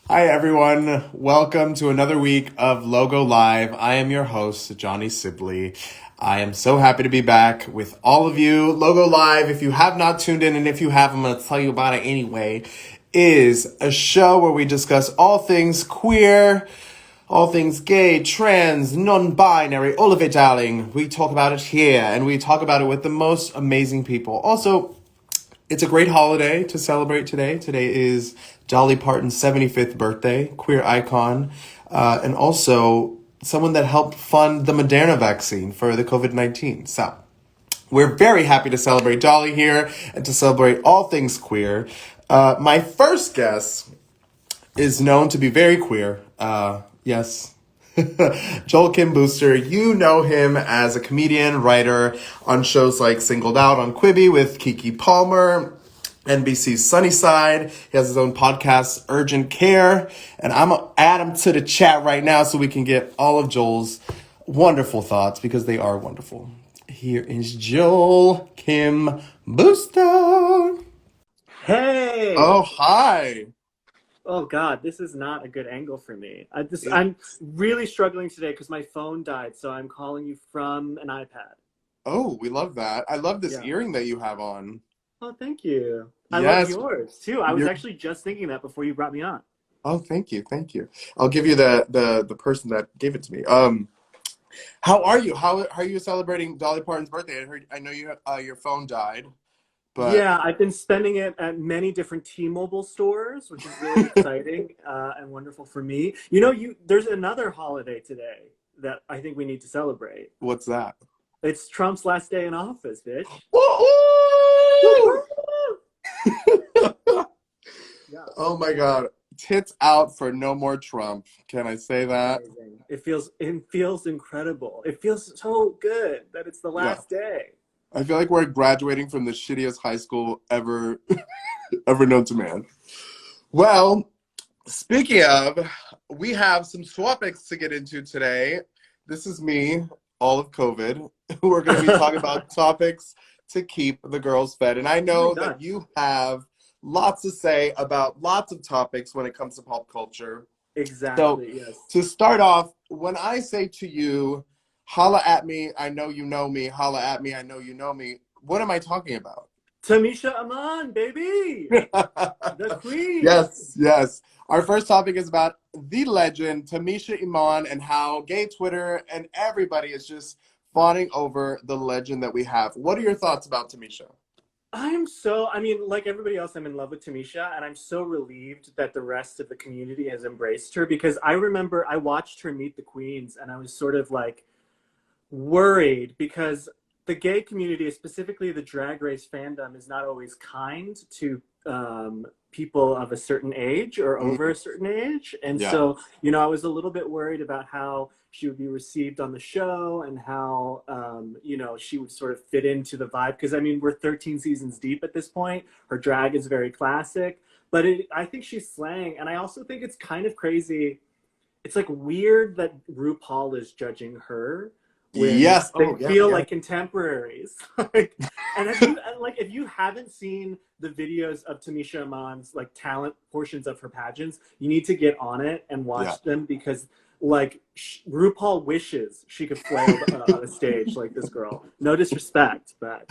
Hi, everyone. Welcome to another week of Logo Live. I am your host, Johnny Sibilly. I am so happy to be back with all of you. Logo Live, if you have not tuned in, and if you have, I'm going to tell you about it anyway, is a show where we discuss all things queer, all things gay, trans, non-binary, all of it, darling. We talk about it here, and we talk about it with the most amazing people. Also, it's a great holiday to celebrate today. Today is Dolly Parton's 75th birthday, queer icon, and also someone that helped fund the Moderna vaccine for the COVID-19. So we're very happy to celebrate Dolly here and to celebrate all things queer. My first guest is known to be very queer. Yes. Joel Kim Booster, you know him as a comedian, writer on shows like Singled Out on Quibi with Kiki Palmer, NBC's Sunnyside. He has his own podcast, Urgent Care. And I'm going to add him to the chat right now so we can get all of Joel's wonderful thoughts because they are wonderful. Here is Joel Kim Booster. Hey! Oh, hi. Oh God, this is not a good angle for me. I'm really struggling today because my phone died, so I'm calling you from an iPad. Oh, we love that. I love this Yeah. earring that you have on. Oh, thank you. I love Yes, yours too. I was you're. actually just thinking that before you brought me on. Oh, thank you, thank you. I'll give you the person that gave it to me. How are you? How are you celebrating Dolly Parton's birthday? I know your phone died, but Yeah, I've been spending it at many different T-Mobile stores, which is really exciting and wonderful for me. There's another holiday today that I think we need to celebrate. what's that? It's Trump's last day in office, bitch. Woo-hoo! Woo-hoo! Yeah. Oh my God, tits out for no more Trump. Can I say that? Amazing. It feels incredible. It feels so good that it's the Yeah, last day. I feel like we're graduating from the shittiest high school ever ever known to man. Well, speaking of, we have some topics to get into today. This is me, all of COVID. We're going to be talking about topics to keep the girls fed. And I Oh my know that God. you have lots to say about lots of topics when it comes to pop culture. So, Exactly. Yes. to start off, when I say to you, holla at me, I know you know me, holla at me, I know you know me, what am I talking about? Tamisha Aman, baby, the queen. Yes, yes. Our first topic is about the legend, Tamisha Iman, and how gay Twitter and everybody is just fawning over the legend that we have. What are your thoughts about Tamisha? I mean, like everybody else, I'm in love with Tamisha, and I'm so relieved that the rest of the community has embraced her because I remember I watched her meet the queens, and I was sort of like, worried because the gay community, specifically the drag race fandom, is not always kind to people of a certain age or over Mm, a certain age. And yeah, so, I was a little bit worried about how she would be received on the show and how, she would sort of fit into the vibe. Because, I mean, we're 13 seasons deep at this point. Her drag is very classic, but I think she's slaying. And I also think it's kind of crazy, it's like weird that RuPaul is judging her when yes. they Oh, yeah, feel yeah. like contemporaries. If you haven't seen the videos of Tamisha Iman's like talent portions of her pageants, you need to get on it and Yeah. watch them because like RuPaul wishes she could flail on a stage like this girl. No disrespect, but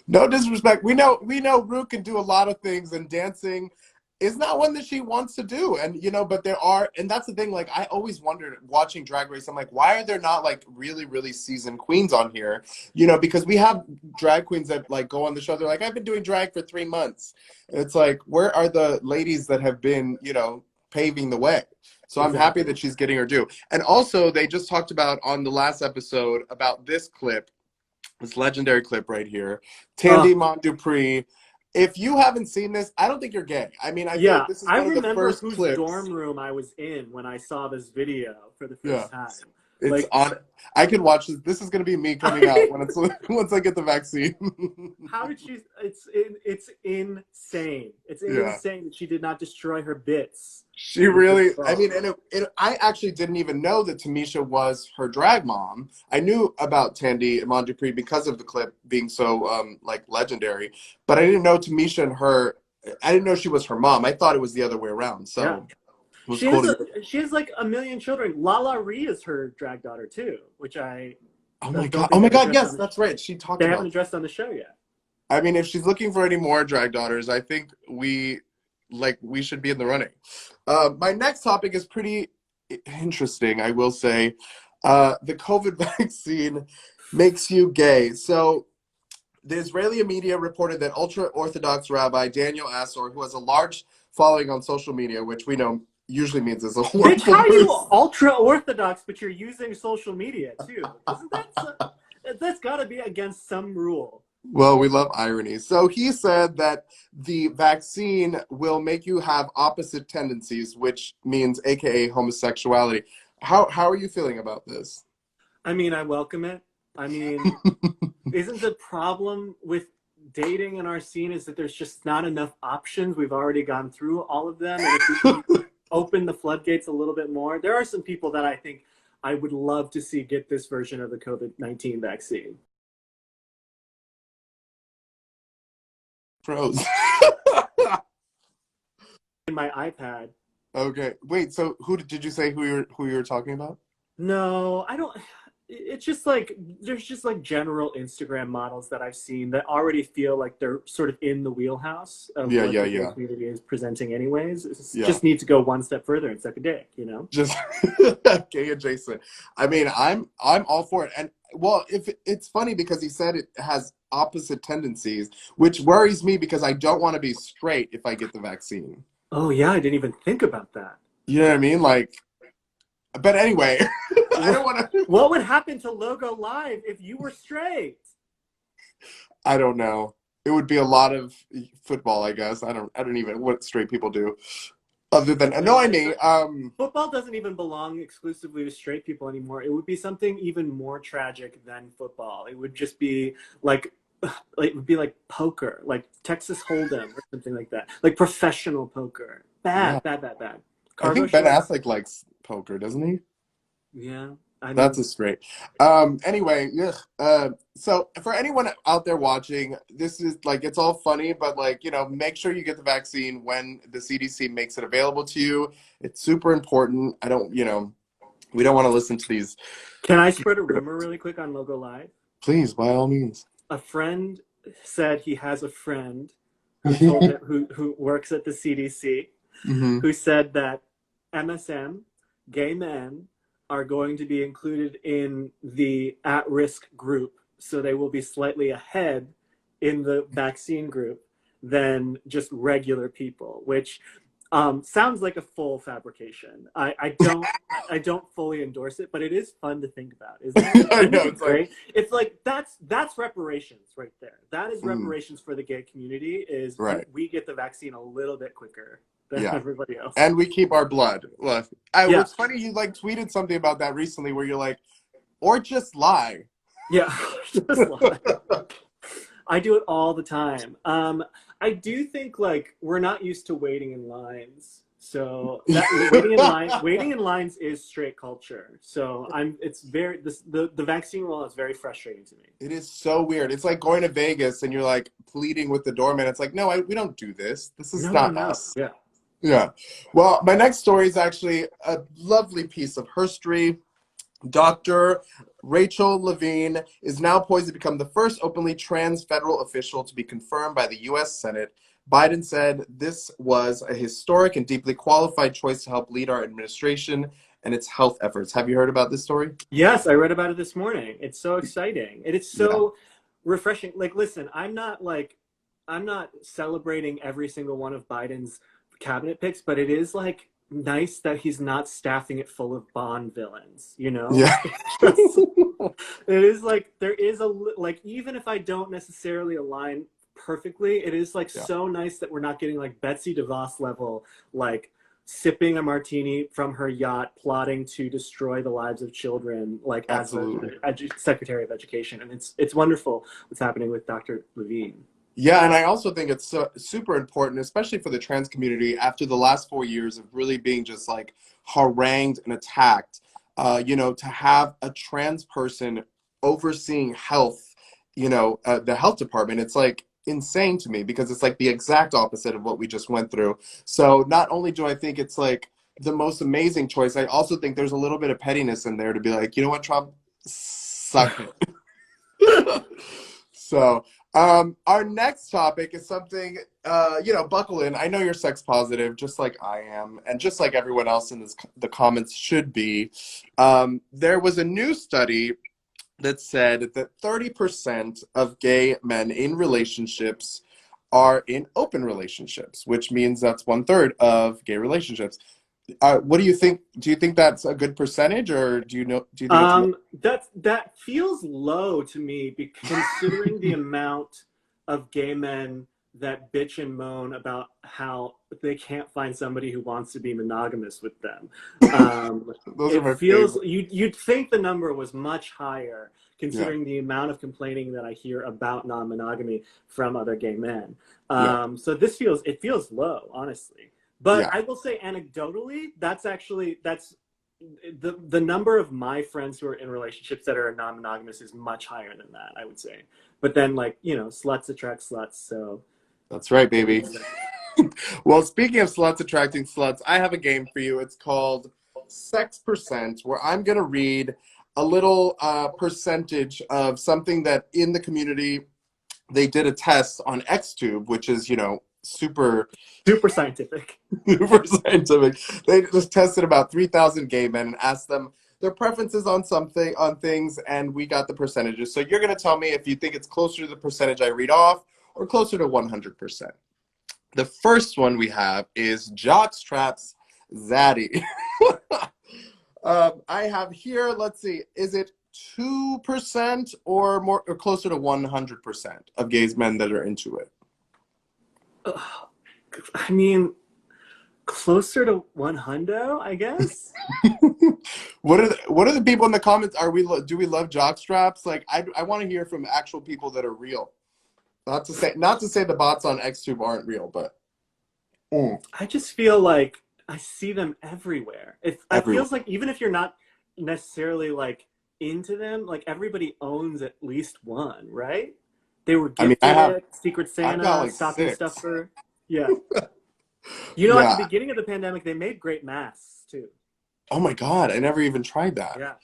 No disrespect. We know Ru can do a lot of things, and dancing is not one that she wants to do. And but there are, and that's the thing. Like I always wondered watching Drag Race. I'm like, why are there not like really, really seasoned queens on here? Because we have drag queens that like go on the show. They're like, I've been doing drag for 3 months. And it's like, where are the ladies that have been, paving the way? So I'm happy exactly. that she's getting her due. And also, they just talked about on the last episode about this clip, this legendary clip right here. Tandy Oh, Montdupree. If you haven't seen this, I don't think you're gay. I mean, I feel like yeah. this is I one of the remember first whose clips. dorm room I was in when I saw this video for the Yeah. first time. It's Like, on. I could watch this. This is going to be me coming out when it's once I get the vaccine. how did she? It's insane. It's Yeah. insane that she did not destroy her bits She with this really, I girl. mean, and I actually didn't even know that Tamisha was her drag mom. I knew about Tandy Dupree because of the clip being so like legendary, but I didn't know Tamisha and her. I didn't know she was her mom. I thought it was the other way around. Yeah. So was cool to hear. She has like a million children. Lala Ree is her drag daughter too, which I Oh my don't God. think Oh my they've God. addressed Yes, on that's right. She talked they haven't about. addressed on the show yet. I mean, if she's looking for any more drag daughters, I think we should be in the running. My next topic is pretty interesting, I will say. The COVID vaccine makes you gay. So the Israeli media reported that ultra-Orthodox Rabbi Daniel Assor, who has a large following on social media, which we know usually means is a Bitch, horrible how are you person. ultra orthodox, but you're using social media too? Isn't that's got to be against some rule? Well, we love irony. So he said that the vaccine will make you have opposite tendencies, which means AKA homosexuality. How are you feeling about this? I mean, I welcome it. I mean, isn't the problem with dating in our scene is that there's just not enough options? We've already gone through all of them, and if we can open the floodgates a little bit more, there are some people that I think I would love to see get this version of the COVID-19 vaccine. Pros. In my iPad. Okay. Wait, so who did you say who you were talking about? No, I don't. It's just like there's just like general Instagram models that I've seen that already feel like they're sort of in the wheelhouse of Yeah, what yeah, the gay yeah. community is presenting anyways. Yeah. Just need to go one step further and suck a dick, you know? Just gay adjacent. I mean, I'm all for it. And well, if it's funny because he said it has opposite tendencies, which worries me because I don't want to be straight if I get the vaccine. Oh yeah, I didn't even think about that. You know what I mean? Like, but anyway, I don't want to. What would happen to Logo Live if you were straight? I don't know. It would be a lot of football, I guess. I don't even what straight people do, other than annoy me. Football doesn't even belong exclusively to straight people anymore. It would be something even more tragic than football. It would just be like it would be like poker, like Texas Hold'em or something like that, like professional poker. Yeah, Bad. I Cargo think Ben shorts. Affleck likes poker, doesn't he? Yeah, I mean, That's a straight. Anyway, yeah. So for anyone out there watching, this is like it's all funny, but like make sure you get the vaccine when the CDC makes it available to you. It's super important. I don't, we don't want to listen to these. can I spread a rumor really quick on Logo Live? Please, by all means. A friend said he has a friend who told him who works at the CDC, Hmm. who said that MSM, gay men, are going to be included in the at-risk group, so they will be slightly ahead in the vaccine group than just regular people, which sounds like a full fabrication. I don't fully endorse it, but it is fun to think about, isn't it? I Wouldn't know it be it's great? like It's like that's reparations right there. That is reparations for the gay community. Is right. we get the vaccine a little bit quicker than Yeah. everybody else. And we keep our blood. Look, Yeah. what's funny, you like tweeted something about that recently where you're like, or just lie. Yeah, just lie. I do it all the time. I do think like we're not used to waiting in lines, so that waiting in lines is straight culture. So it's very the vaccine rollout is very frustrating to me. It is so weird. It's like going to Vegas and you're like pleading with the doorman. It's like, no, we don't do this. This is not us. Yeah. Yeah. Well, my next story is actually a lovely piece of history. Dr. Rachel Levine is now poised to become the first openly trans federal official to be confirmed by the U.S. Senate. Biden said this was a historic and deeply qualified choice to help lead our administration and its health efforts. Have you heard about this story? Yes, I read about it this morning. It's so exciting. And it's so refreshing. Like, listen, I'm not celebrating every single one of Biden's cabinet picks, but it is like nice that he's not staffing it full of Bond villains, Yeah. it is like there is like even if I don't necessarily align perfectly, it is like so nice that we're not getting like Betsy DeVos level like sipping a martini from her yacht plotting to destroy the lives of children like Absolutely. as the Secretary of Education. And it's wonderful what's happening with Dr. Levine. Yeah, and I also think it's super important, especially for the trans community, after the last 4 years of really being just like harangued and attacked, to have a trans person overseeing health, the health department. It's like insane to me because it's like the exact opposite of what we just went through. So not only do I think it's like the most amazing choice. I also think there's a little bit of pettiness in there to be like, you know what, Trump, suck it. So, our next topic is something, buckle in. I know you're sex positive, just like I am, and just like everyone else in the comments should be. There was a new study that said that 30% of gay men in relationships are in open relationships, which means that's 1/3 of gay relationships. What do you think? Do you think that's a good percentage, or do you think it's more? That feels low to me, considering the amount of gay men that bitch and moan about how they can't find somebody who wants to be monogamous with them. Those are It my feels favorite. you'd think the number was much higher, Yeah, considering the amount of complaining that I hear about non-monogamy from other gay men. yeah, So it feels low, honestly. But yeah. I will say anecdotally, that's the number of my friends who are in relationships that are non-monogamous is much higher than that, I would say. But then, like, sluts attract sluts, so That's right, what do you baby. say? Well, speaking of sluts attracting sluts, I have a game for you. It's called Sex Percent, where I'm going to read a little percentage of something that in the community they did a test on XTube, which is, super Super scientific. super scientific. They just tested about 3,000 gay men and asked them their preferences on things, and we got the percentages. So you're going to tell me if you think it's closer to the percentage I read off or closer to 100%. The first one we have is Jockstrap's Zaddy. I have here, let's see, is it 2% or more, or closer to 100% of gay men that are into it? I mean, closer to 100, I guess. What are the people in the comments? Do we love jockstraps? Like, I want to hear from actual people that are real. Not to say the bots on XTube aren't real, but I just feel like I see them everywhere. It everyone. feels like even if you're not necessarily like into them, like everybody owns at least one, right? They were I mean, gifted Secret I've got Santa, like stocking 6. stuffer. Yeah. At the Yeah. beginning of the pandemic, they made great masks too. Oh my God, I never even tried that. Yeah.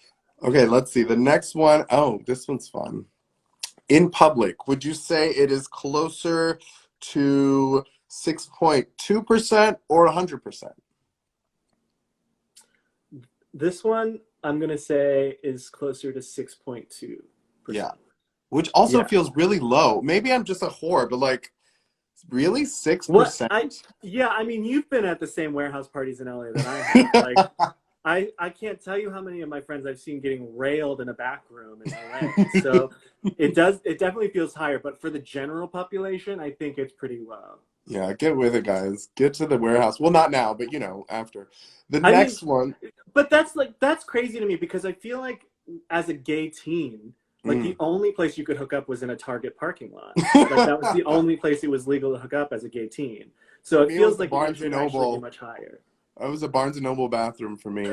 Okay, let's see. The next one, oh, this one's fun. In public, would you say it is closer to 6.2% or 100%? This one, I'm going to say, is closer to 6.2%. Yeah. Which also Yeah. feels really low. Maybe I'm just a whore, but like, really? What 6%? yeah, I mean, you've been at the same warehouse parties in LA that I have. Like, I can't tell you how many of my friends I've seen getting railed in a back room in LA. So it definitely feels higher, but for the general population, I think it's pretty low. Yeah, get with it, guys. Get to the warehouse. Well, not now, but after. The I mean, next one. but that's crazy to me because I feel like as a gay teen, like the Mm. only place you could hook up was in a Target parking lot. Like that was the only place it was legal to hook up as a gay teen. So For it me, it was feels the like it Barnes and should actually be Noble. much higher. It was a Barnes and Noble bathroom for me.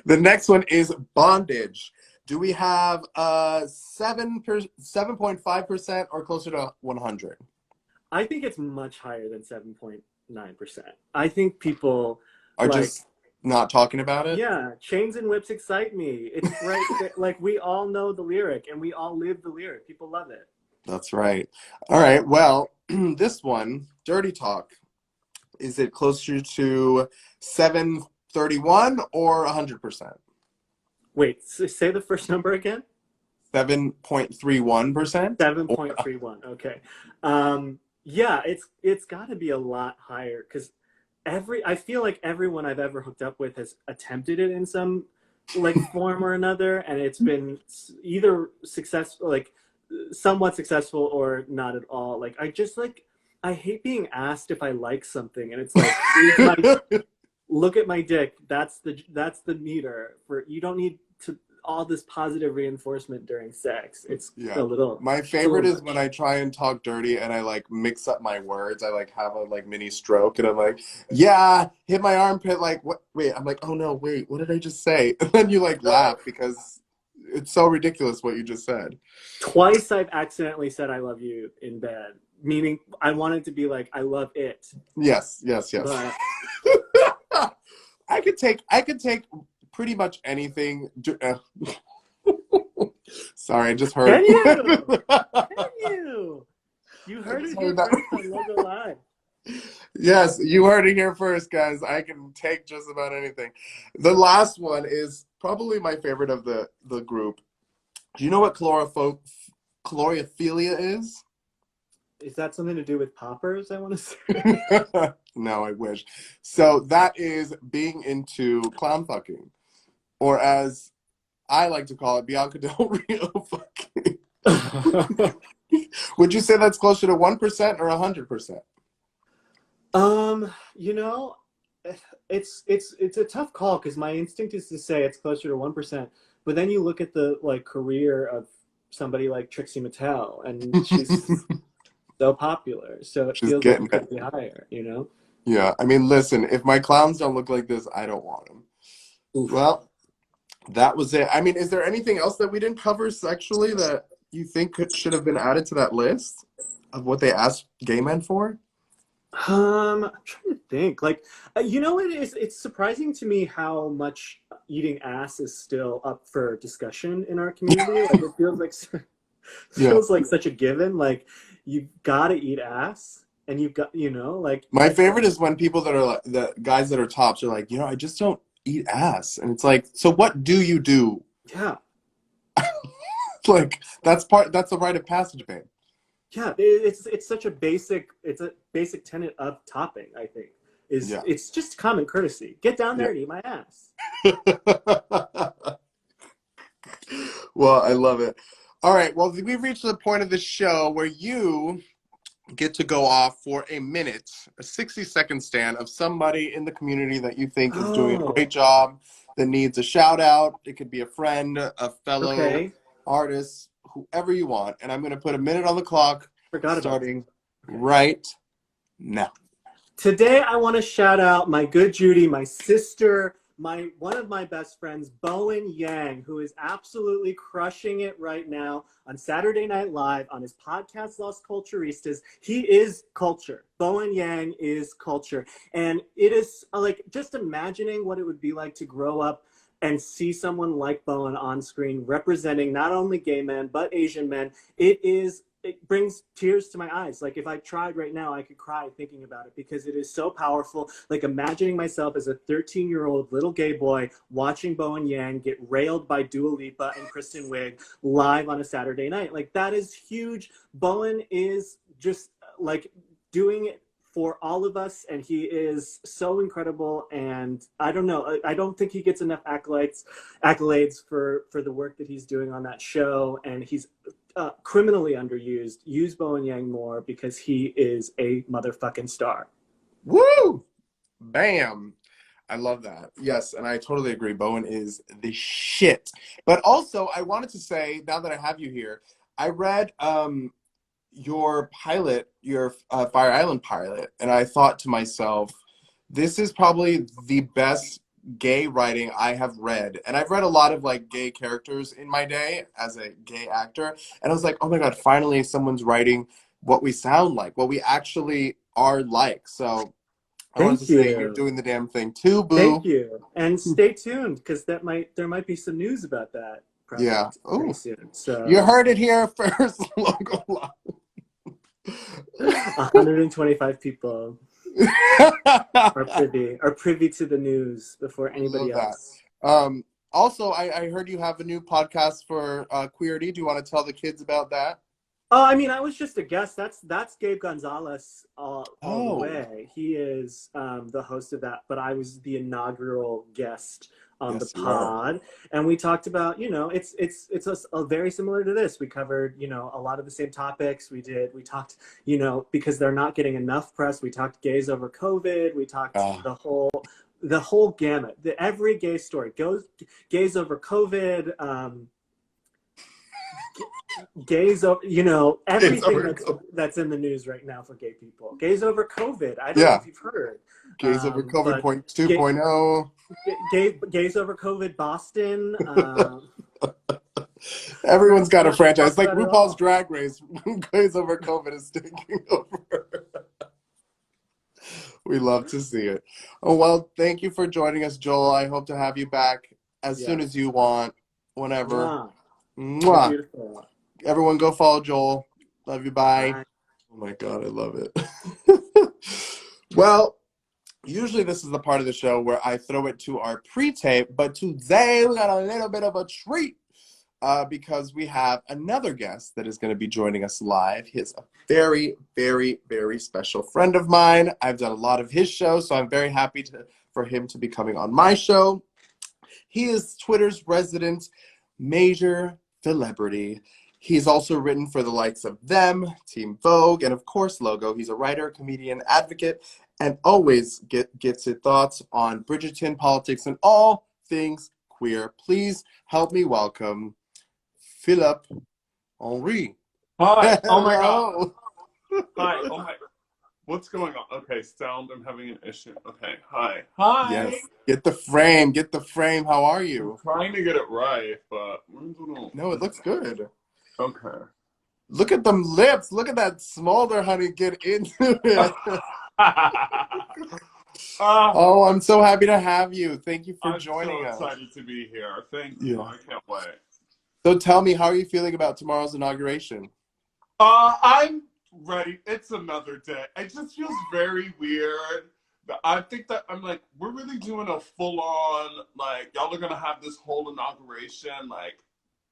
The next one is Bondage. Do we have 7.5% or closer to 100? I think it's much higher than 7.9%. I think people Are like, just not talking about it? yeah, chains and whips excite me. It's right like we all know the lyric and we all live the lyric. People love it. That's right. All right. Well, this one, Dirty Talk. Is it closer to 731 or 100%? Wait, say the first number again. 7.31%? 7.31. Okay. Yeah, it's got to be a lot higher because I feel like everyone I've ever hooked up with has attempted it in some like form or another, and it's been either successful, like somewhat successful, or not at all. Like I hate being asked if I like something, and it's like look at my dick. That's the meter for you. Don't need to all this positive reinforcement during sex. It's Yeah. a little. My It's a favorite little is when much. I try and talk dirty and I like mix up my words. I like have a like mini stroke and I'm like, yeah, hit my armpit. Like, what? Wait, I'm like, oh no, wait, what did I just say? And then you like laugh because it's so ridiculous what you just said. Twice I've accidentally said I love you in bed meaning I wanted to be like, I love it. Yes. But I could take pretty much anything. Sorry, I just heard. can you? Can you? You heard it here that. first on Logo Live. Yes, you heard it here first, guys. I can take just about anything. The last one is probably my favorite of the group. Do you know what chlorophilia is? Is that something to do with poppers, I want to say? No, I wish. So that is being into clown fucking. Or as I like to call it, Bianca Del Rio fucking. Would you say that's closer to 1% or 100%? You know, it's a tough call because my instinct is to say it's closer to 1%, but then you look at the like career of somebody like Trixie Mattel, and she's so popular, so it She's feels like getting it could it. be higher, you know? Yeah, I mean, listen, if my clowns don't look like this, I don't want them. Oof. Well, that was it. I mean, is there anything else that we didn't cover sexually that you think should have been added to that list of what they asked gay men for? I'm trying to think. Like, you know, it's surprising to me how much eating ass is still up for discussion in our community. Like, it feels like Yeah. feels like such a given. Like, you've got to eat ass, and you've got, you know, like. My favorite is when people that are like, the guys that are tops are like, I just don't eat ass. And it's like, so what do you do? Yeah. Like, that's the rite of passage, babe. Yeah, it's such a basic tenet of topping, I think. It's just common courtesy. Get down there and eat my ass. Well, I love it. All right, well, we've reached the point of the show where you get to go off for a minute, a 60-second stand of somebody in the community that you think is doing a great job, that needs a shout out. It could be a friend, a fellow artist, whoever you want. And I'm going to put a minute on the clock starting right now. Today, I want to shout out my good Judy, my sister, one of my best friends, Bowen Yang, who is absolutely crushing it right now on Saturday Night Live on his podcast, Los Culturistas. He is culture. Bowen Yang is culture. And it is like just imagining what it would be like to grow up and see someone like Bowen on screen representing not only gay men, but Asian men. It brings tears to my eyes. Like, if I tried right now, I could cry thinking about it because it is so powerful. Like, imagining myself as a 13-year-old little gay boy watching Bowen Yang get railed by Dua Lipa and Kristen Wiig live on a Saturday night. Like, that is huge. Bowen is just like doing it for all of us, and he is so incredible. And I don't know, I don't think he gets enough accolades for the work that he's doing on that show, and he's criminally underused. Use Bowen Yang more because he is a motherfucking star. Woo! Bam! I love that. Yes, and I totally agree. Bowen is the shit. But also, I wanted to say, now that I have you here, I read your pilot, your Fire Island pilot, and I thought to myself, this is probably the best gay writing I have read. And I've read a lot of like gay characters in my day as a gay actor. And I was like, oh my God, finally someone's writing what we sound like, what we actually are like. So I wanted to say you're doing the damn thing too, boo. Thank you. And stay tuned because there might be some news about that. Yeah. Pretty soon. So you heard it here first. Logo Live. 125 people are privy to the news before anybody else. Also, I heard you have a new podcast for Queerty. Do you want to tell the kids about that? Oh, I mean, I was just a guest. That's Gabe Gonzalez all the way. He is the host of that, but I was the inaugural guest on the pod, and we talked about, it's very similar to this. We covered, a lot of the same topics. We talked, because they're not getting enough press. We talked gays over COVID. We talked the whole gamut. Every gay story gays over COVID. Gays over, everything that's in the news right now for gay people. Gays over COVID. I don't know if you've heard. Gays over COVID 2.0. Gays over COVID Boston. Everyone's got a Not franchise. Like at RuPaul's all. Drag Race. Glaze over COVID is taking over. We love to see it. Oh, well, thank you for joining us, Joel. I hope to have you back as soon as Yes. you want, whenever. Mwah. You're Mwah. beautiful. Everyone go follow Joel. Love you. Bye. Bye. Oh my God, I love it. Well, usually this is the part of the show where I throw it to our pre-tape, but today we got a little bit of a treat because we have another guest that is going to be joining us live. He's a very, very, very special friend of mine. I've done a lot of his shows, so I'm very happy for him to be coming on my show. He is Twitter's resident major celebrity. He's also written for the likes of Them, Team Vogue, and of course Logo. He's a writer, comedian, advocate, and always gets his thoughts on Bridgerton, politics, and all things queer. Please help me welcome Phillip Henry. Hi. Oh my God. Hello. Hi. Oh my. What's going on? Okay, sound. I'm having an issue. Okay. Hi. Yes. Hi. Get the frame. Get the frame. How are I'm you? trying to get it right, but No, it looks good. okay. Look at them lips. Look at that smolder, honey. Get into it. Oh, I'm so happy to have you. Thank you for I'm joining so us. excited to be here. Thank you. Yeah. I can't wait. So tell me, how are you feeling about tomorrow's inauguration? I'm ready. It's another day. It just feels very weird. I think that I'm like, we're really doing a full on, like, y'all are going to have this whole inauguration, like,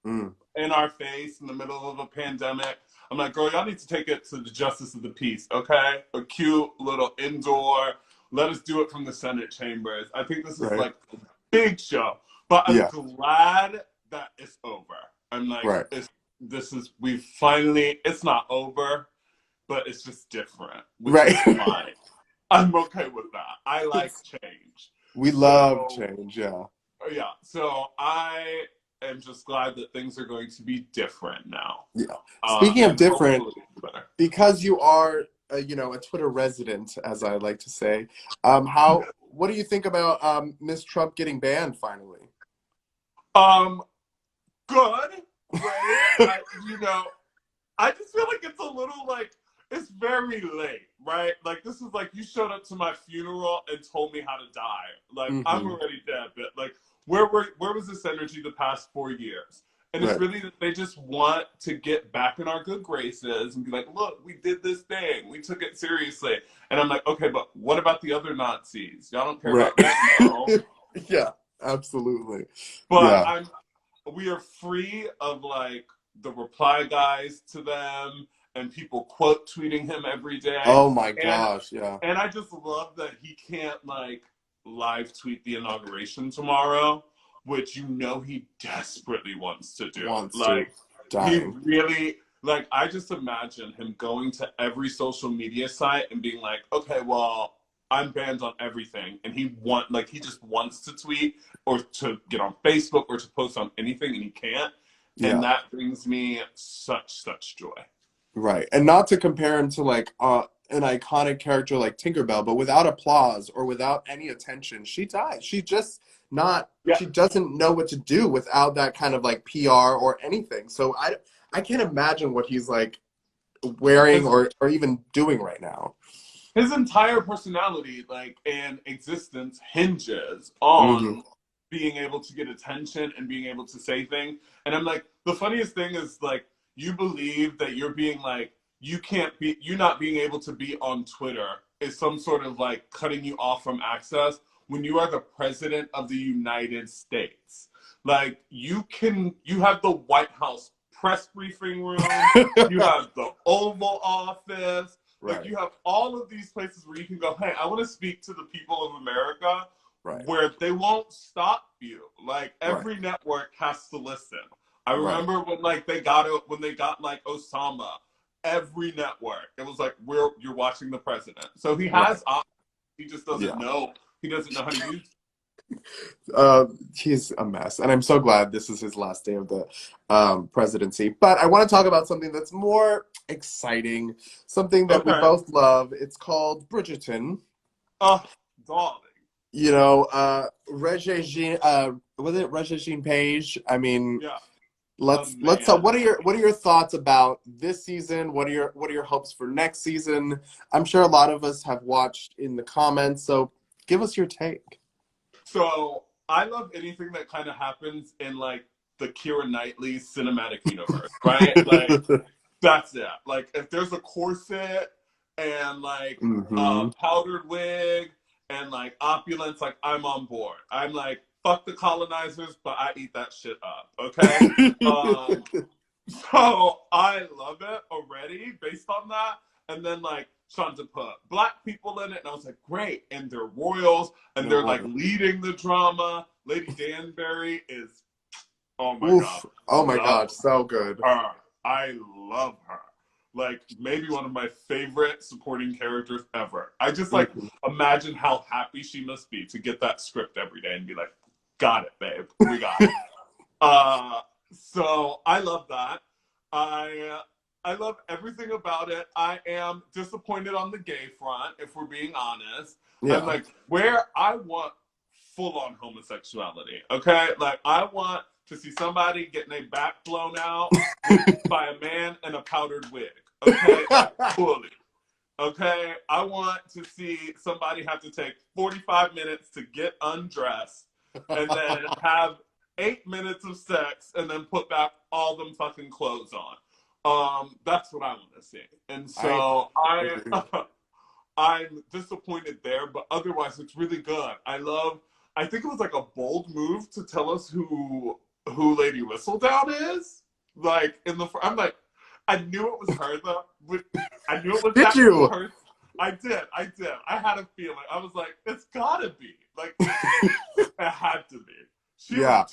in our face in the middle of a pandemic. I'm like, girl, y'all need to take it to the justice of the peace, okay? A cute little indoor. Let us do it from the Senate chambers. I think this is Right. like a big show, but I'm Yeah. glad that it's over. I'm like, Right. we finally, it's not over, but it's just different, which Right. is fine. I'm okay with that. I like change. We love change, yeah. Yeah, so I am just glad that things are going to be different now. Yeah. Speaking of different, better. because you are, a Twitter resident, as I like to say, what do you think about Miss Trump getting banned finally? Good, great. I just feel like it's a little like, it's very late, right? Like, this is like, you showed up to my funeral and told me how to die. Like, I'm already dead, but like, where was this energy the past 4 years? And it's really that they just want to get back in our good graces and be like, look, we did this thing. We took it seriously. And I'm like, okay, but what about the other Nazis? Y'all don't care about them, no? Yeah, absolutely. But yeah. we are free of like the reply guys to them and people quote tweeting him every day. Oh my gosh, yeah. And I just love that he can't like live tweet the inauguration tomorrow, which he desperately wants to do. He really, like, I just imagine him going to every social media site and being like, okay, well, I'm banned on everything. And he just wants to tweet or to get on Facebook or to post on anything, and he can't. Yeah. And that brings me such joy. Right. And not to compare him to like an iconic character like Tinkerbell, but without applause or without any attention, she dies. She just she doesn't know what to do without that kind of like PR or anything. So I can't imagine what he's like wearing or even doing right now. His entire personality, like, and existence hinges on being able to get attention and being able to say things. And I'm like, the funniest thing is like, you believe that you're being like, you not being able to be on Twitter is some sort of like cutting you off from access when you are the president of the United States. Like, you have the White House press briefing room, you have the Oval Office, like you have all of these places where you can go, hey, I want to speak to the people of America, where they won't stop you. Like, every network has to listen. I remember when they got like Osama, every network, it was like, you're watching the president. So he has options. He just doesn't know. He doesn't know how to use it. He's a mess, and I'm so glad this is his last day of the presidency. But I want to talk about something that's more exciting, something that we both love. It's called Bridgerton. Oh, darling. You know, Regé Jean, was it Regé Jean Page? I mean, Let's talk. What are your thoughts about this season? What are your hopes for next season? I'm sure a lot of us have watched in the comments, so give us your take. So I love anything that kind of happens in like the Keira Knightley cinematic universe, right? Like that's it. Like if there's a corset and like a Hmm. powdered wig and like opulence, like I'm on board. I'm like, fuck the colonizers, but I eat that shit up. Okay. Um, so I love it already based on that. And then like trying to put black people in it, and I was like, great. And they're royals, and they're like leading the drama. Lady Danbury is, oh my god, Oof. Oh my love God, so good. her. I love her. Like maybe one of my favorite supporting characters ever. I just like Mhm. imagine how happy she must be to get that script every day and be like, got it, babe. We got it. So I love that. I love everything about it. I am disappointed on the gay front, if we're being honest. I'm Yeah. like, where I want full on homosexuality. Okay? Like I want to see somebody getting their back blown out by a man in a powdered wig. Okay? Like fully. Okay? I want to see somebody have to take 45 minutes to get undressed and then have 8 minutes of sex and then put back all them fucking clothes on. That's what I want to see. And I so agree. I'm disappointed there, but otherwise it's really good. I think it was like a bold move to tell us who Lady Whistledown is. Like I'm like, I knew it was her though. I knew it was Did that you? person. I did. I had a feeling. I was like, it's gotta be. Like it had to be. She was Yeah.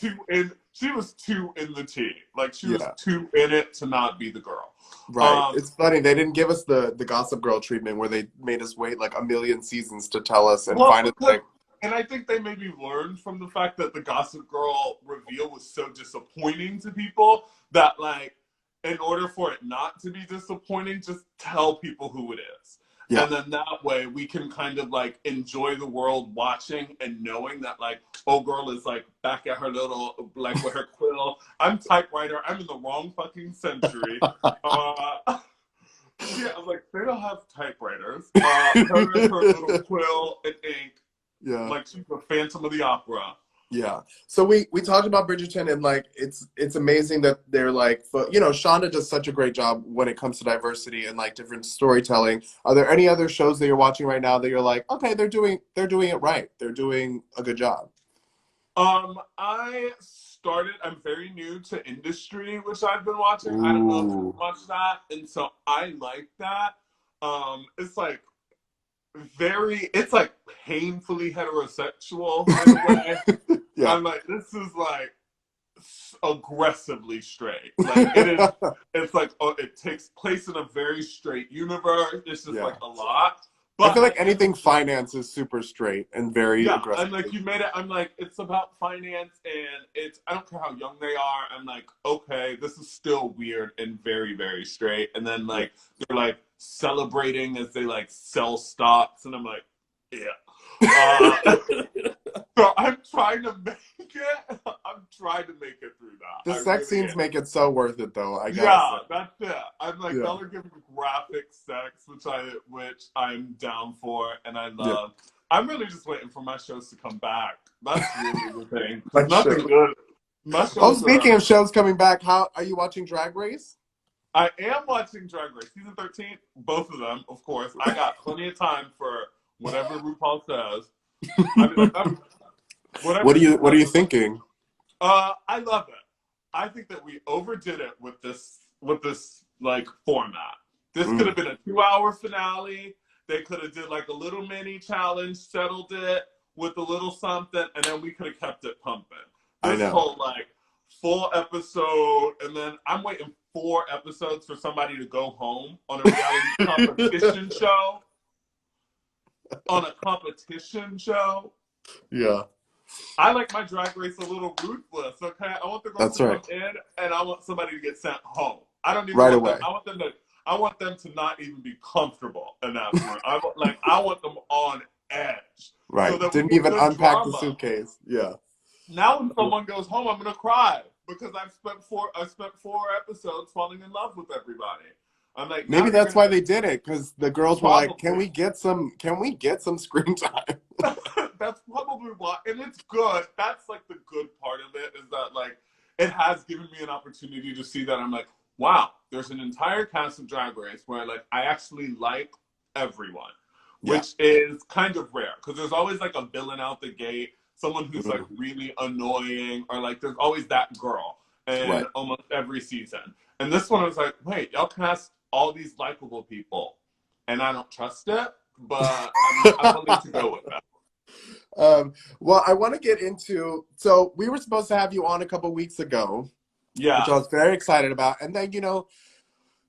too in the tea. Like she was Yeah. too in it to not be the girl. Right. It's funny. They didn't give us the Gossip Girl treatment where they made us wait like a million seasons to tell us and Well, finally because like, and I think they maybe learned from the fact that the Gossip Girl reveal was so disappointing to people that like in order for it not to be disappointing, just tell people who it is. yeah. And then that way we can kind of like enjoy the world watching and knowing that like, oh girl is like back at her little like with her quill. I'm typewriter, I'm in the wrong fucking century. Yeah, I'm like, they don't have typewriters. Her and her little quill and ink, Yeah. like she's the Phantom of the Opera. Yeah. So we talked about Bridgerton and like it's amazing that they're like Shonda does such a great job when it comes to diversity and like different storytelling. Are there any other shows that you're watching right now that you're like, okay, they're doing it right. They're doing a good job. I'm very new to Industry, which I've been watching. I don't know if you Ooh. watched that, and so I like that. It's like it's like painfully heterosexual in a way. Yeah. I'm like, this is like aggressively straight. Like it is. It's like it takes place in a very straight universe. It's just Yeah. like a lot. I But feel like at the end of anything the day, finance is super straight and very yeah, aggressive. I'm like, you made it. I'm like, it's about finance, and I don't care how young they are. I'm like, okay, this is still weird and very, very straight. And then Yeah. like they're like celebrating as they like sell stocks, and I'm like, yeah. So I'm trying to make it. I'm trying to make it through that. The I sex really scenes am. make it so worth it though, I gotta say. Yeah, that's it. I'm like, Yeah. y'all are giving graphic sex, which I'm down for, and I Yeah. love. I'm really just waiting for my shows to come back. That's really the thing. My There's nothing show. good. My Oh, shows speaking are. of shows coming back, how are you watching Drag Race? I am watching Drag Race season 13, both of them, of course. I got plenty of time for whatever RuPaul says. I mean, like, What whatever are she you what are you says. thinking? I love it. I think that we overdid it with this like format. This could have been a 2-hour finale. They could have did like a little mini challenge, settled it with a little something, and then we could have kept it pumping. I This know. whole like full episode, and then I'm waiting 4 episodes for somebody to go home on a reality competition show. On a competition show. Yeah. I like my Drag Race a little ruthless, okay? I want the girls That's to come right. in, and I want somebody to get sent home. I don't even Right want them. away. I want them to not even be comfortable in that room. I want them on edge, so Right. that we Didn't get even good unpack the drama. suitcase. Yeah. Now, when someone goes home, I'm gonna cry because I spent 4 episodes falling in love with everybody. I'm like, maybe that's why they did it, because the girls were like, can we get some screen time? That's probably why, and it's good. That's like the good part of it, is that like it has given me an opportunity to see that I'm like, wow, there's an entire cast of Drag Race where like I actually like everyone, which is kind of rare, because there's always like a villain out the gate, someone who's like really annoying, or like there's always that girl in almost every season. And this one was like, wait, y'all cast all these likable people, and I don't trust it, but I'm willing to go with that. Well, I want to get into, so we were supposed to have you on a couple weeks ago, which I was very excited about, and then, you know,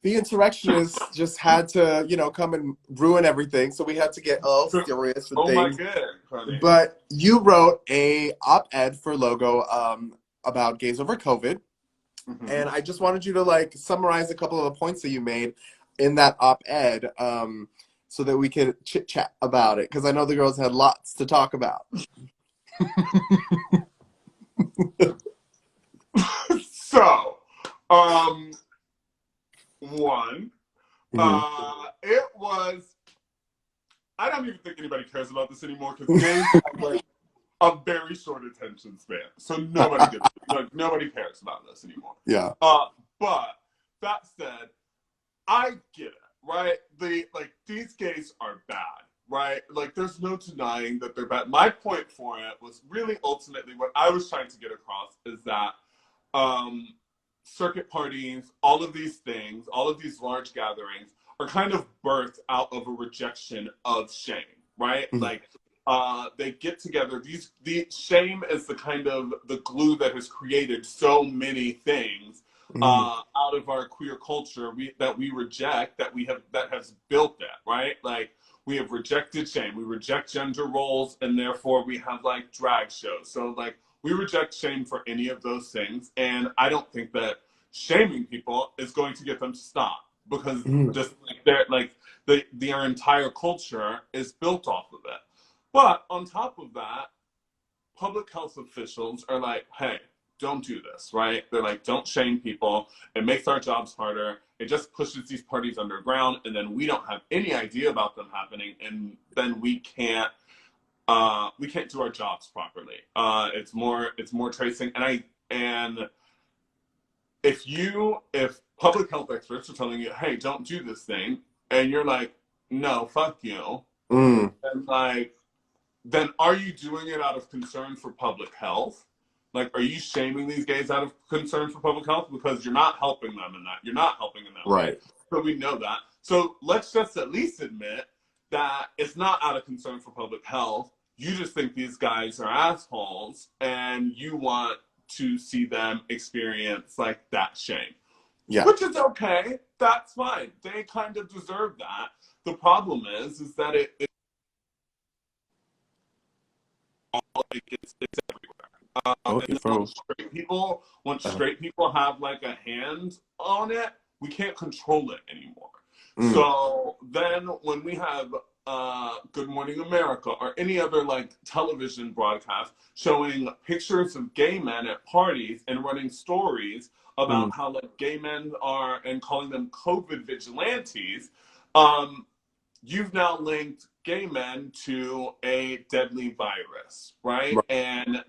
the insurrectionists just had to, you know, come and ruin everything, so we had to get all serious and things. My God, honey. But you wrote a op-ed for Logo about gays over COVID, and I just wanted you to like summarize a couple of the points that you made in that op-ed, so that we could chit-chat about it, because I know the girls had lots to talk about. So, one, it was, I don't even think anybody cares about this anymore, because gays have like a very short attention span, so nobody cares about this anymore. Yeah. But that said, I get it, right? These gays are bad, right? Like, there's no denying that they're bad. My point for it was really ultimately what I was trying to get across is that circuit parties, all of these things, all of these large gatherings are kind of birthed out of a rejection of shame, right? Like, they get together. The shame is the kind of the glue that has created so many things out of our queer culture that we reject, that has built that, right? Like, we have rejected shame. We reject gender roles, and therefore we have like drag shows. So like we reject shame for any of those things, and I don't think that shaming people is going to get them to stop, because just like they're like their entire culture is built off of it. But on top of that, public health officials are like, hey, don't do this, right? They're like, don't shame people. It makes our jobs harder. It just pushes these parties underground, and then we don't have any idea about them happening, and then we can't do our jobs properly. It's more tracing, and if public health experts are telling you, hey, don't do this thing, and you're like, no, fuck you, and like, then are you doing it out of concern for public health? Like, are you shaming these gays out of concern for public health? Because you're not helping them in that. You're not helping in that way. So we know that. So let's just at least admit that it's not out of concern for public health. You just think these guys are assholes, and you want to see them experience like that shame. Yeah. Which is okay. That's fine. They kind of deserve that. The problem is that it's everywhere. Once straight people have like a hand on it, we can't control it anymore. So then when we have Good Morning America or any other like television broadcast showing pictures of gay men at parties and running stories about how like gay men are, and calling them COVID vigilantes, you've now linked gay men to a deadly virus, right? And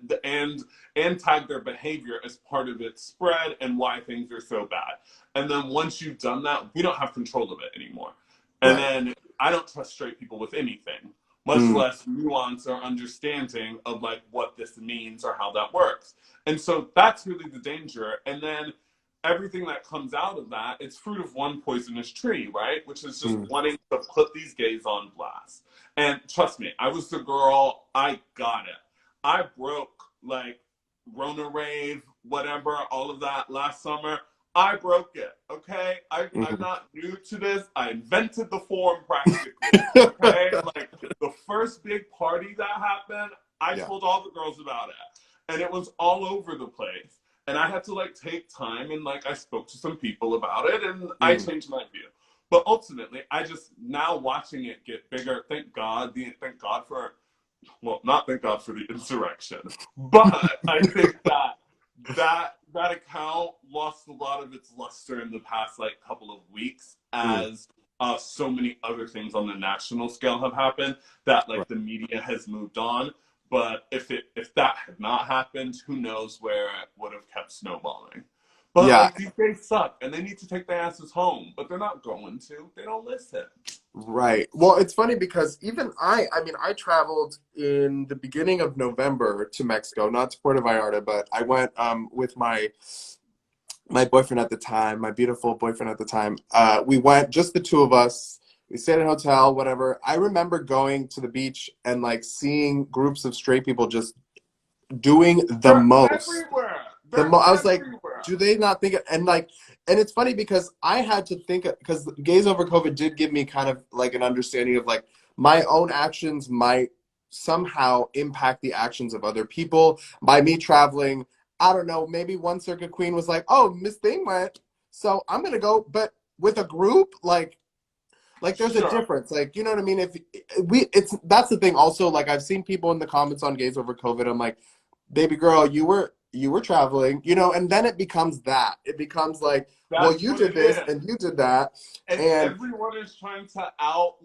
tag their behavior as part of its spread and why things are so bad. And then once you've done that, we don't have control of it anymore. And then I don't trust straight people with anything, much less nuance or understanding of like what this means or how that works. And so that's really the danger. And then everything that comes out of that, it's fruit of one poisonous tree, right? Which is just wanting to put these gays on blast. And trust me, I was the girl, I got it. I broke like Rona Rave, whatever, all of that last summer. I broke it, okay? I'm not new to this. I invented the form practically, okay? Like, the first big party that happened, I told all the girls about it. And it was all over the place. And I had to, like, take time, and, like, I spoke to some people about it, and I changed my view. But ultimately, I just, now watching it get bigger, thank God for, well, not thank God for the insurrection, but I think that that account lost a lot of its luster in the past like couple of weeks as so many other things on the national scale have happened that like the media has moved on. But if that had not happened, who knows where it would have kept snowballing. But Yeah. like these days suck and they need to take their asses home, but they're not going to. They don't listen. Right. Well, it's funny because even I mean, I traveled in the beginning of November to Mexico, not to Puerto Vallarta, but I went with my boyfriend at the time, my beautiful boyfriend at the time. We went, just the two of us. We stayed in a hotel, whatever. I remember going to the beach and like seeing groups of straight people just doing the They're most. everywhere. I was like, do they not think it? And like, and it's funny because I had to think, because Gays Over COVID did give me kind of like an understanding of like my own actions might somehow impact the actions of other people. By me traveling, I don't know, maybe one circuit queen was like, oh, Miss Thing went, so I'm gonna go. But with a group, like there's a difference, like, you know what I mean? If that's the thing also, like I've seen people in the comments on Gays Over COVID, I'm like, baby girl, you were traveling, you know, and then it becomes like, well, you did this and you did that, and and everyone is trying to out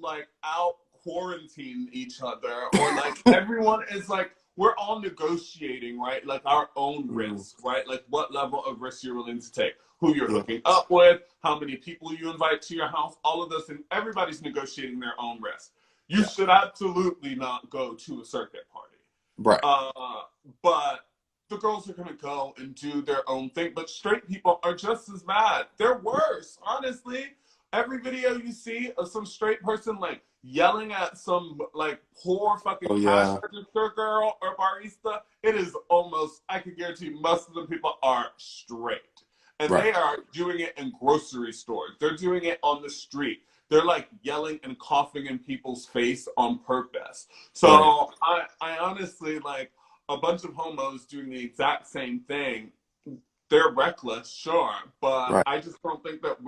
quarantine each other, or like everyone is like, we're all negotiating, right? Like our own risk, right? Like what level of risk you're willing to take, who you're hooking up with, how many people you invite to your house, all of this, and everybody's negotiating their own risk. You should absolutely not go to a circuit party. right. But the girls are gonna go and do their own thing. But straight people are just as bad. They're worse, honestly. Every video you see of some straight person like yelling at some like poor fucking cash register girl or barista, it is almost, I can guarantee most of the people are straight. And they are doing it in grocery stores. They're doing it on the street. They're like yelling and coughing in people's face on purpose. So I honestly, like, a bunch of homos doing the exact same thing. They're reckless, sure, but I just don't think that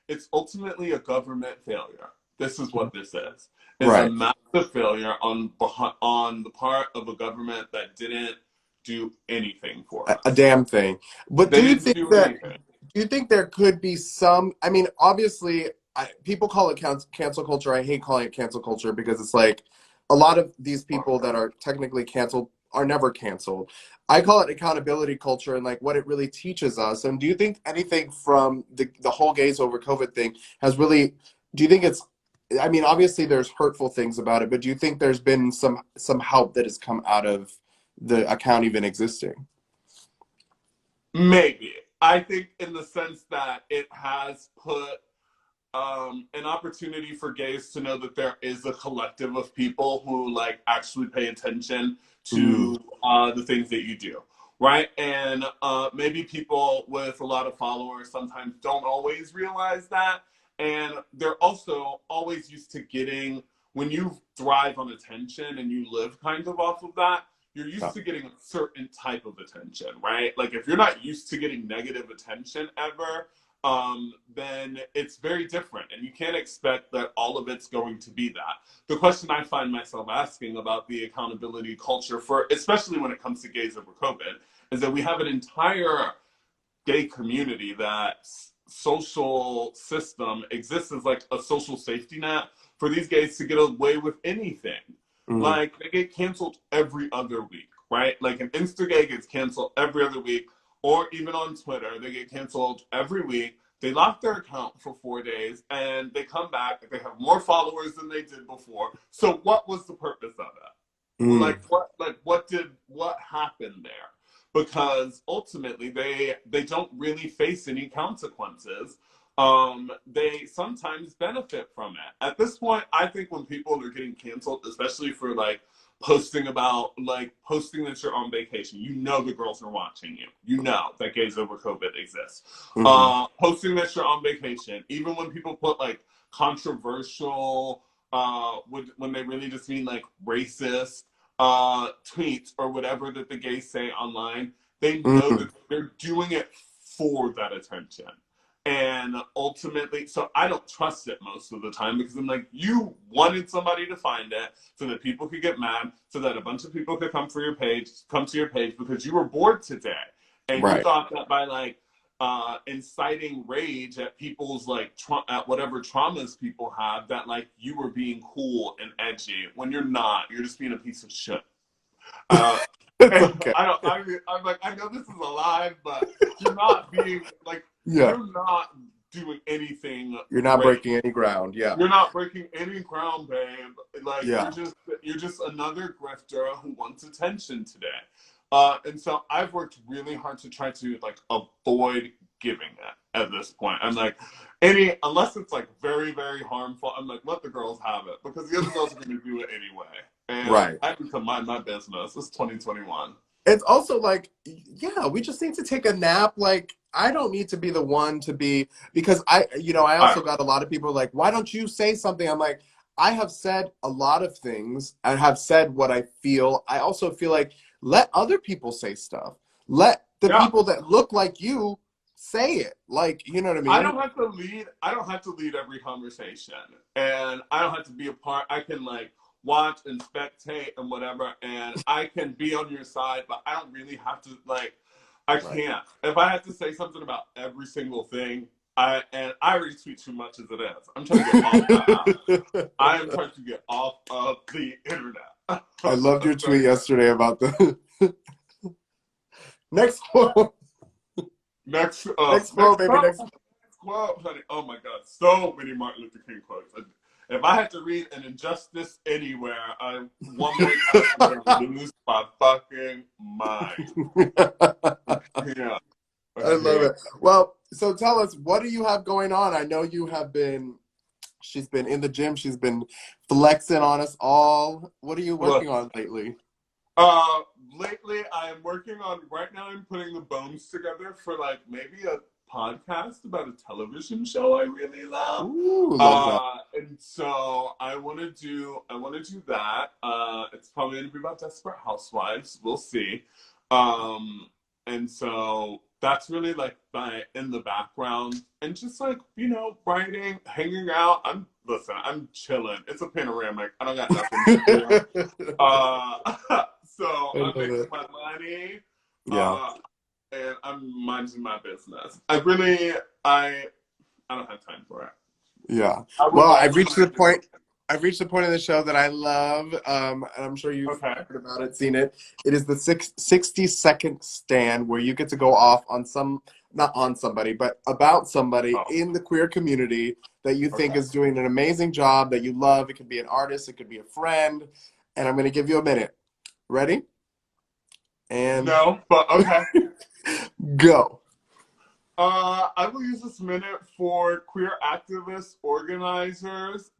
it's ultimately a government failure. This is what this is. It's a massive failure on the part of a government that didn't do anything for us. A damn thing. But do you think there could be some, I mean, obviously, people call it cancel culture. I hate calling it cancel culture because it's like a lot of these people that are technically canceled are never canceled. I call it accountability culture and like what it really teaches us. And do you think anything from the whole Gays Over COVID thing has really, do you think it's, I mean, obviously there's hurtful things about it, but do you think there's been some help that has come out of the account even existing? Maybe. I think in the sense that it has put an opportunity for gays to know that there is a collective of people who like actually pay attention to the things that you do, right? And maybe people with a lot of followers sometimes don't always realize that, and they're also always used to getting, when you thrive on attention and you live kind of off of that, you're used to getting a certain type of attention, right? Like if you're not used to getting negative attention ever, then it's very different, and you can't expect that all of it's going to be that. The question I find myself asking about the accountability culture for, especially when it comes to Gays Over COVID, is that we have an entire gay community that social system exists as like a social safety net for these gays to get away with anything. Like they get canceled every other week, right? Like an Insta gay gets canceled every other week, or even on Twitter, they get canceled every week. They lock their account for 4 days and they come back. They have more followers than they did before. So what was the purpose of it? What happened there? Because ultimately they don't really face any consequences. They sometimes benefit from it. At this point, I think when people are getting canceled, especially for like posting that you're on vacation, you know the girls are watching you. You know that Gays Over COVID exists. Posting that you're on vacation, even when people put like controversial, when they really just mean like racist tweets or whatever that the gays say online, they know that they're doing it for that attention. And ultimately, so I don't trust it most of the time because I'm like, you wanted somebody to find it so that people could get mad, so that a bunch of people could come to your page because you were bored today. And you Right. thought that by like inciting rage at people's like at whatever traumas people have, that like you were being cool and edgy when you're not. You're just being a piece of shit. It's And okay. I'm like, I know this is a lie, but you're not being like, Yeah. you're not doing anything You're not great. breaking any ground. Yeah. You're not breaking any ground, babe. Like Yeah. you're just another grifter who wants attention today. And so I've worked really hard to try to like avoid giving it at this point. I'm like, unless it's like very, very harmful, I'm like, let the girls have it because the other girls are gonna do it anyway. And Right. I need to mind my business. It's 2021. It's also like, yeah, we just need to take a nap. Like, I don't need to be the one to be, because I also got a lot of people like, why don't you say something? I'm like, I have said a lot of things and have said what I feel. I also feel like, let other people say stuff. Let the people that look like you say it. Like, you know what I mean? I don't have to lead every conversation. And I don't have to be a part. I can like watch and spectate and whatever, and I can be on your side, but I don't really have to like I can't. If I have to say something about every single thing, I already tweet too much as it is. I'm trying to get off that. I am trying to get off of the internet. I loved your tweet yesterday about the next quote. Next quote, baby. Next quote, honey. Oh my God, so many Martin Luther King quotes. If I had to read an injustice anywhere, one more time I'm gonna lose my fucking mind. Yeah. I love it. Well, so tell us, what do you have going on? I know you have she's been in the gym, she's been flexing on us all. What are you working on lately? Lately I'm working on, right now I'm putting the bones together for like maybe a podcast about a television show I really love. Ooh, love that. And so I want to do that. It's probably going to be about Desperate Housewives. We'll see. And so that's really like in the background, and just like, writing, hanging out. I'm chilling. It's a panoramic. I don't got nothing to do. So I'm making my money. Yeah. And I'm minding my business. I don't have time for it. Yeah. Well, I've reached the point in the show that I love, and I'm sure you've heard about it, seen it. It is the 60-second stand, where you get to go off on not on somebody, but about somebody in the queer community that you think is doing an amazing job, that you love. It could be an artist, it could be a friend, and I'm going to give you a minute. Ready? And no, but okay. Go. I will use this minute for queer activist organizers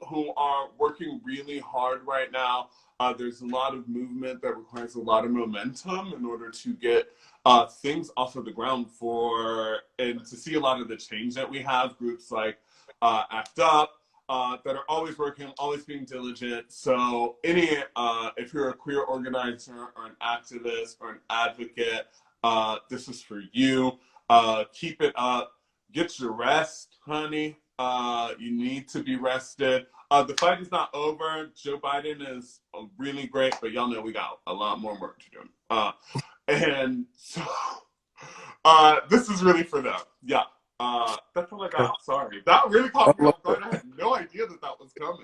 who are working really hard right now. There's a lot of movement that requires a lot of momentum in order to get things off of the ground and to see a lot of the change that we have. Groups like ACT UP that are always working, always being diligent. So if you're a queer organizer or an activist or an advocate, this is for you. Keep it up. Get your rest, honey. You need to be rested. The fight is not over. Joe Biden is really great, but y'all know we got a lot more work to do. And so this is really for them. Yeah. That's all I got. Sorry. That really caught me off guard. I had no idea that was coming.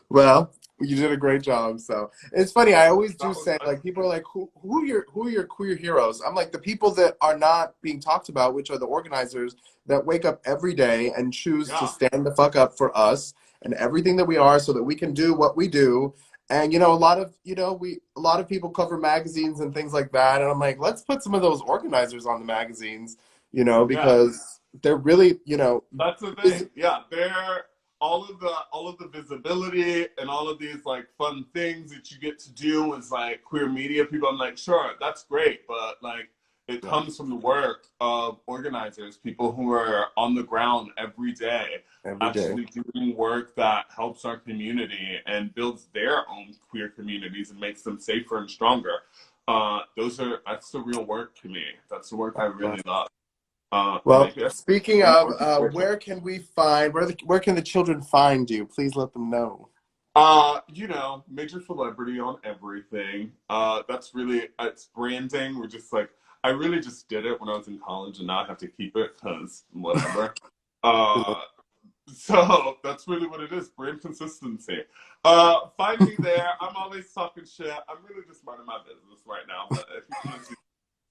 Well, you did a great job. So it's funny. I always do say, like, people are like, who are your queer heroes? I'm like, the people that are not being talked about, which are the organizers that wake up every day and choose to stand the fuck up for us and everything that we are, so that we can do what we do. And a lot of people cover magazines and things like that. And I'm like, let's put some of those organizers on the magazines, because they're really, That's the thing. Yeah, they're all of the visibility and all of these like fun things that you get to do as like queer media people. I'm like, sure, that's great, but like it comes from the work of organizers, people who are on the ground every day, actually doing work that helps our community and builds their own queer communities and makes them safer and stronger. That's the real work to me. That's the work I really love. Well, speaking of, where can the children find you? Please let them know. Major celebrity on everything. That's really, it's branding. We're just like, I really just did it when I was in college, and now I have to keep it because whatever. Uh, so that's really what it is, brand consistency. Find me there. I'm always talking shit. I'm really just minding my business right now. But if you want to see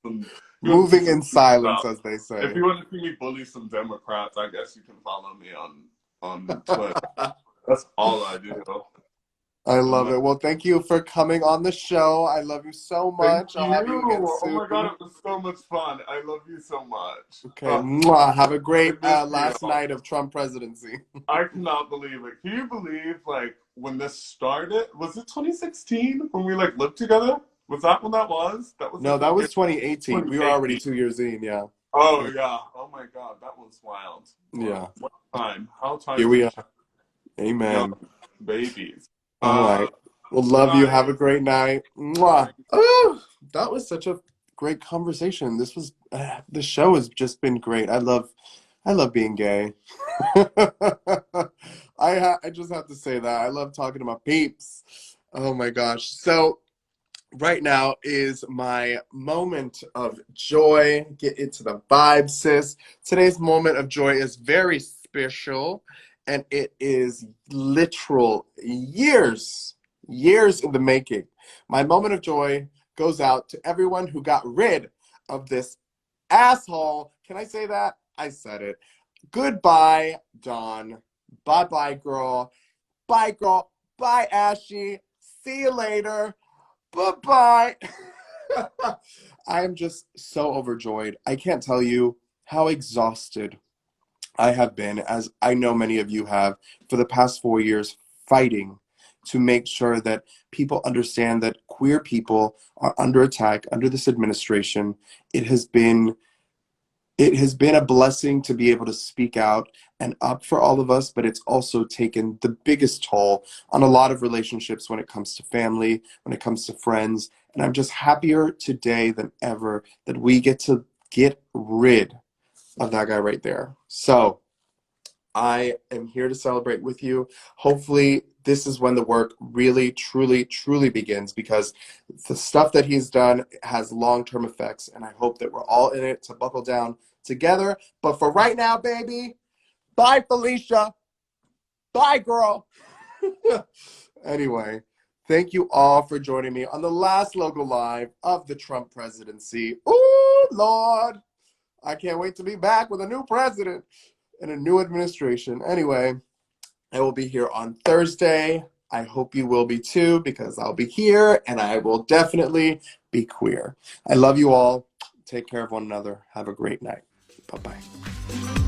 some, if you want to see Moving some in cute silence, stuff, as they if say. you want to see me bully some Democrats, I guess you can follow me on Twitter. That's all I do. I I'm love not. it. Well, thank you for coming on the show. I love you so Thank much. I'll you. have you again Oh my God, soon. it was so much fun. I love you so much. Okay. Mwah. Have a I great miss you. last night of Trump presidency. I cannot believe it. Can you believe, like, when this started? Was it 2016 when we, like, lived together? Was that when that was? That was, No, like, that the year was 2018. We were already 2018. 2 years in, yeah. Oh, yeah. Oh, my God. That was wild. Yeah. What time? How Here times we have are. changed. Young Amen. babies. All right. Well, Good love you. night. Have a great night. Mwah. Ooh, that was such a great conversation. This was the show has just been great. I love being gay. I just have to say that. I love talking to my peeps. Oh my gosh. So right now is my moment of joy. Get into the vibe, sis. Today's moment of joy is very special, and it is literal years in the making. My moment of joy goes out to everyone who got rid of this asshole. Can I say that? I said it. Goodbye, Dawn. Bye bye, girl. Bye, girl. Bye, Ashy. See you later. Bye-bye. I am just so overjoyed. I can't tell you how exhausted I have been, as I know many of you have, for the past 4 years fighting to make sure that people understand that queer people are under attack under this administration. It has been a blessing to be able to speak out and up for all of us, but it's also taken the biggest toll on a lot of relationships when it comes to family, when it comes to friends. And I'm just happier today than ever that we get to get rid of that guy right there. So I am here to celebrate with you. Hopefully, this is when the work really, truly, truly begins, because the stuff that he's done has long-term effects, and I hope that we're all in it to buckle down together. But for right now, baby, bye, Felicia. Bye, girl. Anyway, thank you all for joining me on the last Logo Live of the Trump presidency. Oh, Lord. I can't wait to be back with a new president and a new administration. Anyway, I will be here on Thursday. I hope you will be too, because I'll be here and I will definitely be queer. I love you all. Take care of one another. Have a great night. Bye-bye.